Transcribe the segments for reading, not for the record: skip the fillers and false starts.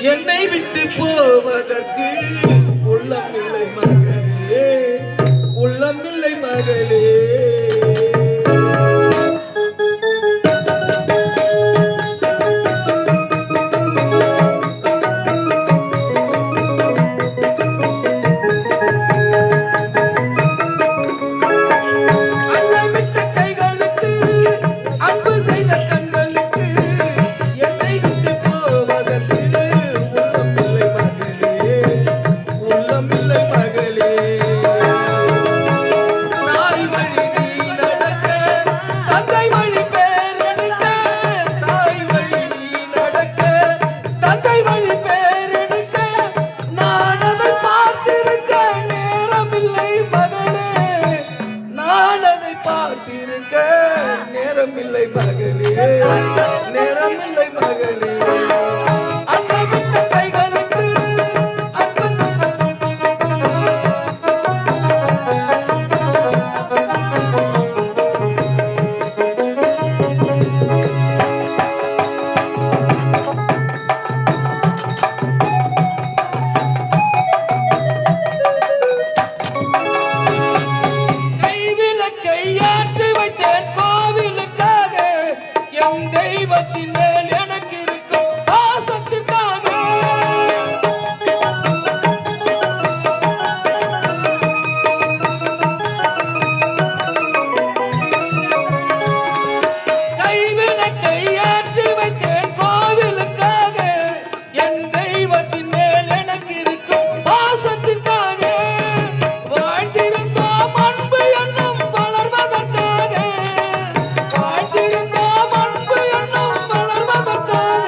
என்னை விட்டு போவதற்கு உள்ளமில்லை மகளே, உள்ளமில்லை மகளே. நேரமில்லை மகளே, நேரமில்லை மகளே. அன்னை விட்ட கைகளுக்கு கைவிளக்கை ஏற்றி வைத்தேன் கோவிலுக்காக, என் தெய்வத்தின் மேல் எனக்கு இருக்கும் பாசத்திற்காக. கைவிளக்கை ஏற்றி வைத்தேன் கோவிலுக்காக, என் தெய்வத்தின் மேல் எனக்கு இருக்கும் பாசத்திற்காக. வாழ்ந்திருந்தோம் அன்பு எண்ணம் வளர்வதற்காக, வாழ்ந்திருந்தோம் அன்பு எண்ணம் வளர்வதற்காக.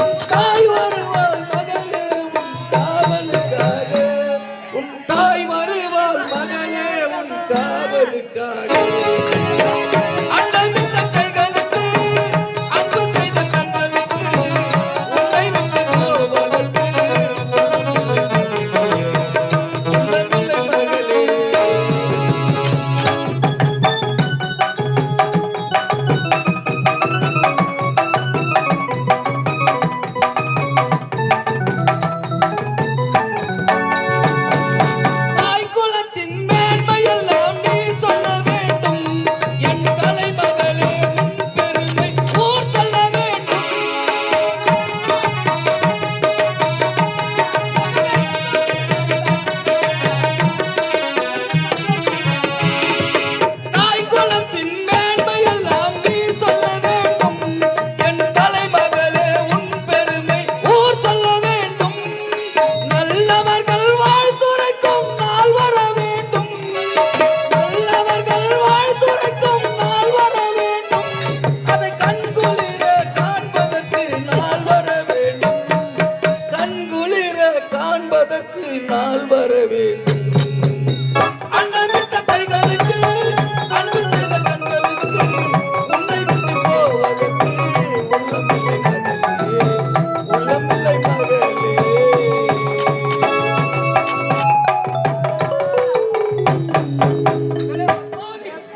உன் தாய் வருவாள் மகளே உன் காவலுக்காக, உன் தாய் வருவாள் மகளே உன் காவலுக்காக. அண்டை விட்ட கைகளுக்கு அன்பு செய்த கண்களுக்கு, உன்னை விட்டு போவதற்கு உள்ளமில்லை மகளே. தாய் குலத்தின் மேன்மையெல்லாம் நீ சொல்ல வேண்டும், என் கலைமகளே உன் பெருமை ஊர் சொல்ல வேண்டும். தாய் குலத்தின் மேன்மையெல்லாம் நீ சொல்ல வேண்டும், என் கலைமகளே உன் பெருமை ஊர் சொல்ல வேண்டும். நல்லவர்கள் வாழ்த்துரைக்கும் நாள் வர வேண்டும், நல்லவர்கள் வாழ்த்துரைக்கும் நாள் வர வேண்டும். அதை கண்குளிர காண்பதற்கு நாள் வர வேண்டும், கண்குளிர காண்பதற்கு நாள் வர வேண்டும். அன்னமிட்ட கைகளுக்கு அன்பு செய்த கண்களுக்கு, உன்னை விட்டு போவதற்கு உள்ளமில்லை மகளே, உள்ளமில்லை மகளே.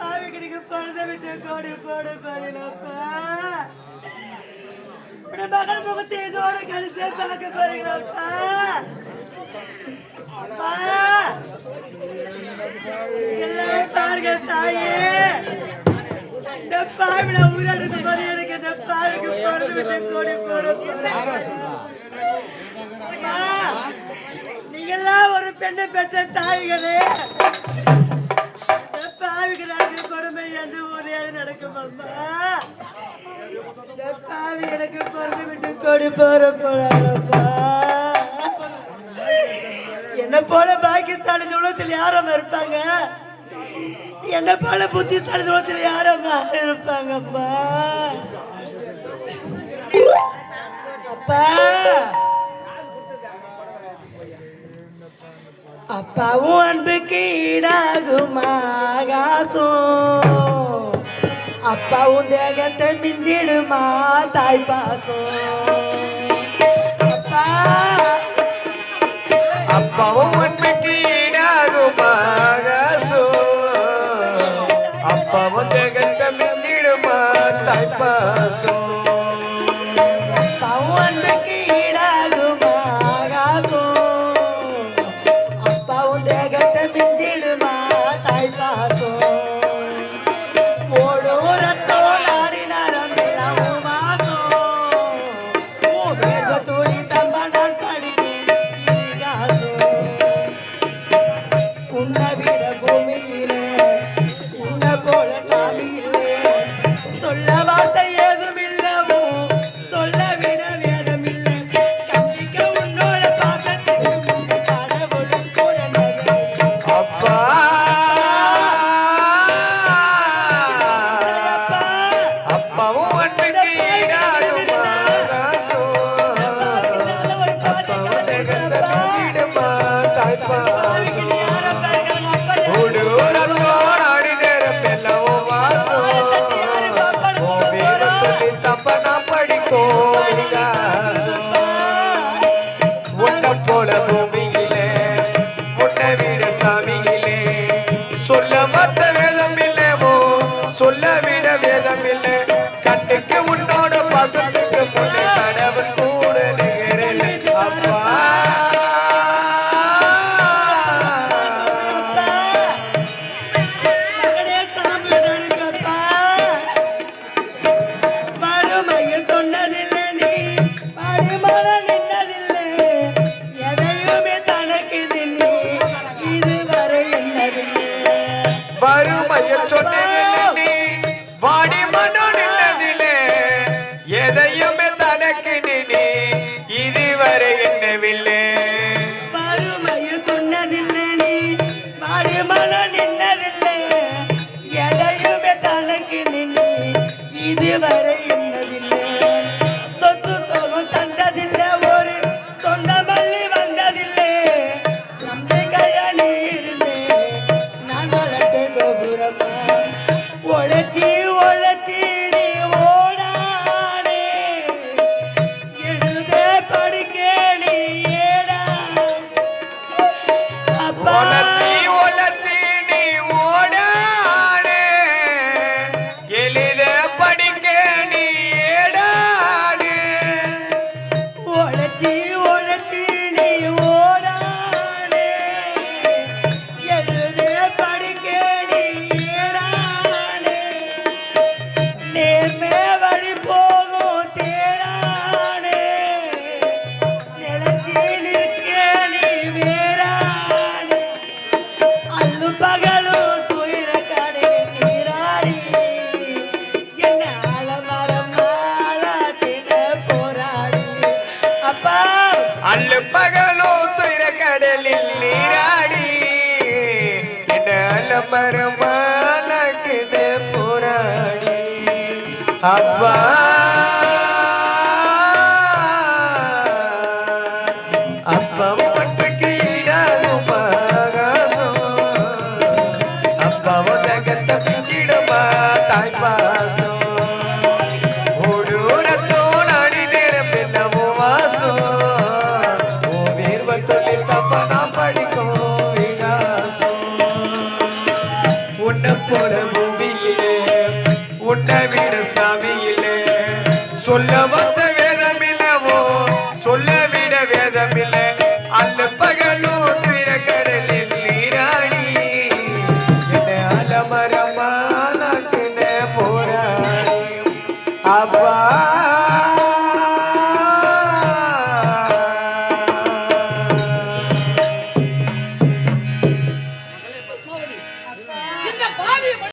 ஆவிகளுக்கு பழுத விட்டு கோடி போடு பாருங்கப்பா. உடைய மகள் முகத்தை இதோட கழிச்சே பார்க்க பாருங்கப்பா. எல்லாம் பாருங்க தாயே, இந்த பாவில உயிரிழந்த மாதிரி எனக்கு இந்த பாவிக்கு பழுத விட்டு கோடி போடு. நீங்கெல்லாம் ஒரு பெண்ணை பெற்ற தாய்களே, பாவிகளுக்கு கொடுமை எந்த ஊரே நடக்கும் அம்மா. பாவி எனக்கு பிறந்து விட்டு கொடி போற போறாங்கப்பா. என்ன போல பாகிஸ்தான தூரத்தில் யாரம்மா இருப்பாங்க, என்ன போல புத்திஸ்தான தூரத்தில் யாரம்மா இருப்பாங்கப்பா. அப்பா அப்பாவும் அன்புக்கு ஈடாகுமா ஆகாசம், அப்பாவும் தேகத்தை மிஞ்சிடுமா தாய் பாசம். அப்பா அப்பாவும் அன்புக்கு ஈடாகுமா ஆகாசம், அப்பாவும் தேகத்தை மிஞ்சிடுமா தாய் பாசம். அப்பாவும் அன்புக்கு ஈடாகுமா தாய்ப்பாசம் யாரப்பா இருக்காங்க அப்பா ஊடூரத்தோடு அடிநேரம் எல்லாம் வாசம் உன் வீரம் சொல்லி தப்ப நான் படிக்கும் விகாசம் உன்னை போல பூமியிலே உன்னை விட சாமியிலே சொல்ல மத்த வேதம் இல்லவோ சொல்ல விட வேதம் இல்லை கண்ணுக்கு உன்னோட பாசத்துக்கு பொண்ணு கடவுள் கூட நிகரில் அப்பா மகனே சாமி இருக்கப்பா மறுமையில் சொன்னதில்லை நீ மறுமண நின்னதில்லை எதையுமே தனக்கு தின்னி இதுவரை என்னதில்லை வறுமைய சொன்னதில்லை நீ வாடி மனோ நின்னதில்லை எதையுமே தனக்கு நீ இதுவரை என்னவில்லை மறுமையில் சொன்னதில்லை நீ மறுமண நின்னதில்லை எதையுமே தனக்கு நின்று இதுவரை என்னதில்லை சொத்து சோகம் தந்ததில்லை ஒரு சொந்த மல்லி வந்ததில்லை நம்பிக்கையா நீ இருந்தே நான் வளர்த்த கோபுரமா உழைச்சி உழைச்சி நீ ஓடானே எழுத படிக்க நீ ஏடா அப்பா ஒலச்சி ஒலச்சி நீ ஓடானே எளித படிக்க நீ ஏடானே உழைச்சி உழைச்சி நீ ஓடானே எழுத படிக்க நீ ஏடானே நேர்மே வழி போகும் தேரானே நிலச்சி நிற்க நீ வேறானே அள்ளு பகலும் துயிர கடை நீராடி என்ன ஆலமரம் மாலாட்டின போராடி அப்பா அல்லு பகலோ துயர கடலில் நீராடி என்ன அலமரமாலக்குத போராடி அப்பா அப்பா மட்டுக்கு ஈடாகும் ஆகாசம் அப்பா உலகத்தை பிஞ்சிடுமா தாய்ப்பாசம் ஊடூரத்தோடு அடிநேரம் என்னவோ வாசம் உன் வீர்வம் சொல்லி தப்ப நான் படிக்கும் விகாசம் உன்னை போல பூமியிலே உன்னை விட சாமியிலே சொல்ல வந்த வேதம் இல்லவோ சொல்ல விட வேதம் இல்லை அல்ல பகலோ துயர கடலில் நீராடி என்ன அலமரமா நாட்டின போராடி அப்பா